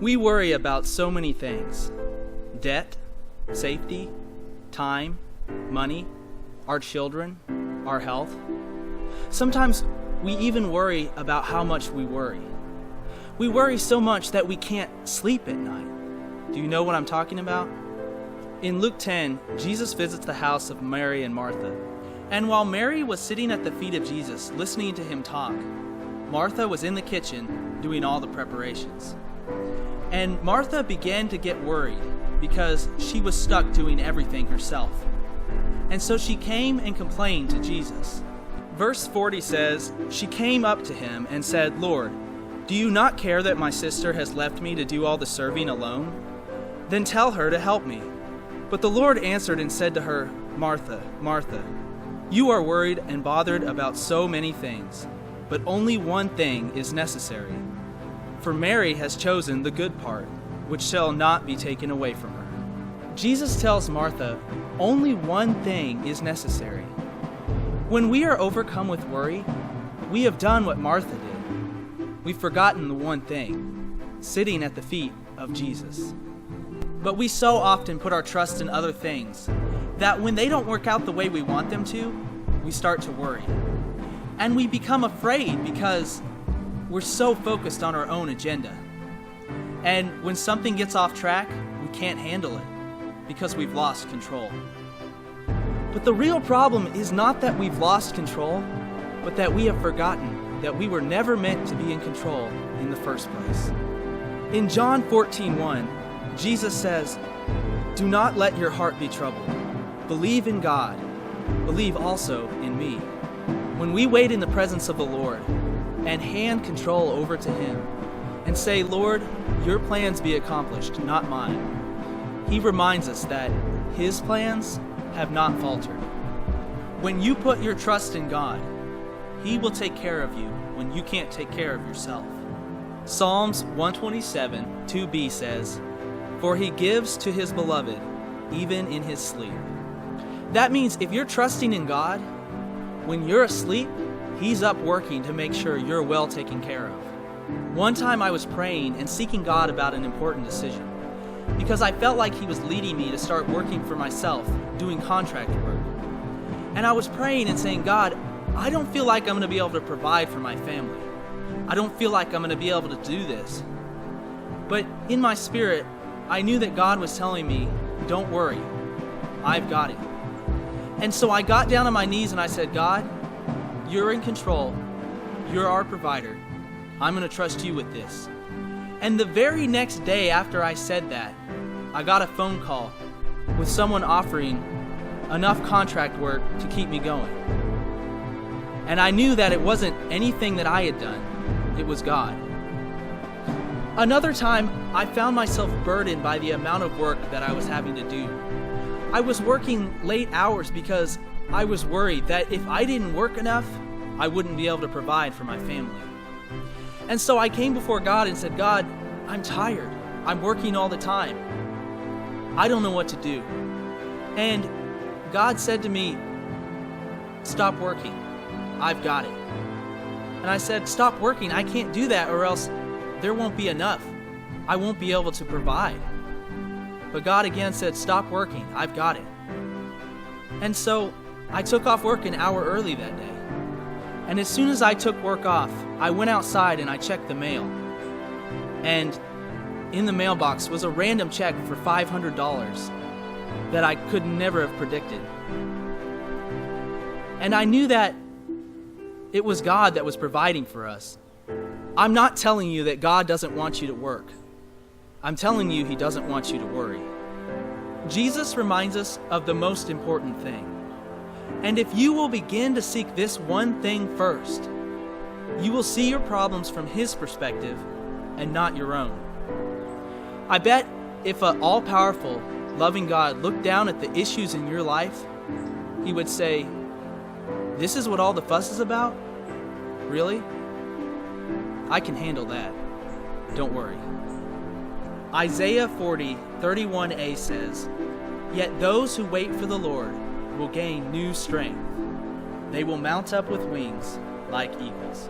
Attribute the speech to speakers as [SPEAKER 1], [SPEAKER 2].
[SPEAKER 1] We worry about so many things: debt, safety, time, money, our children, our health. Sometimes we even worry about how much we worry. We worry so much that we can't sleep at night. Do you know what I'm talking about? In Luke 10, Jesus visits the house of Mary and Martha. And while Mary was sitting at the feet of Jesus, listening to him talk, Martha was in the kitchen doing all the preparations. And Martha began to get worried because she was stuck doing everything herself. And so she came and complained to Jesus. Verse 40 says, "She came up to him and said, 'Lord, do you not care that my sister has left me to do all the serving alone? Then tell her to help me.' But the Lord answered and said to her, 'Martha, Martha, you are worried and bothered about so many things, but only one thing is necessary. For Mary has chosen the good part, which shall not be taken away from her.'" Jesus tells Martha, only one thing is necessary. When we are overcome with worry, we have done what Martha did. We've forgotten the one thing, sitting at the feet of Jesus. But we so often put our trust in other things that when they don't work out the way we want them to, we start to worry. And we become afraid because we're so focused on our own agenda. And when something gets off track, we can't handle it because we've lost control. But the real problem is not that we've lost control, but that we have forgotten that we were never meant to be in control in the first place. In John 14:1, Jesus says, "Do not let your heart be troubled. Believe in God. Believe also in me." When we wait in the presence of the Lord and hand control over to Him and say, "Lord, your plans be accomplished, not mine," He reminds us that His plans have not faltered. When you put your trust in God, He will take care of you when you can't take care of yourself. Psalms 127, 2b says, "For He gives to His beloved, even in his sleep." That means if you're trusting in God, when you're asleep, He's up working to make sure you're well taken care of. One time I was praying and seeking God about an important decision because I felt like He was leading me to start working for myself, doing contract work. And I was praying and saying, "God, I don't feel like I'm going to be able to provide for my family. I don't feel like I'm going to be able to do this." But in my spirit, I knew that God was telling me, "Don't worry, I've got it." And so I got down on my knees and I said, "God, you're in control. You're our provider. I'm going to trust you with this." And the very next day after I said that, I got a phone call with someone offering enough contract work to keep me going. And I knew that it wasn't anything that I had done. It was God. Another time, I found myself burdened by the amount of work that I was having to do. I was working late hours because I was worried that if I didn't work enough, I wouldn't be able to provide for my family. And so I came before God and said, "God, I'm tired. I'm working all the time. I don't know what to do." And God said to me, "Stop working. I've got it." And I said, "Stop working. I can't do that or else there won't be enough. I won't be able to provide." But God again said, "Stop working. I've got it." And so I took off work an hour early that day. And as soon as I took work off, I went outside and I checked the mail. And in the mailbox was a random check for $500 that I could never have predicted. And I knew that it was God that was providing for us. I'm not telling you that God doesn't want you to work. I'm telling you He doesn't want you to worry. Jesus reminds us of the most important thing. And if you will begin to seek this one thing first, you will see your problems from His perspective and not your own. I bet if an all-powerful, loving God looked down at the issues in your life, He would say, "This is what all the fuss is about? Really? I can handle that. Don't worry." Isaiah 40:31a says, "Yet those who wait for the Lord will gain new strength. They will mount up with wings like eagles."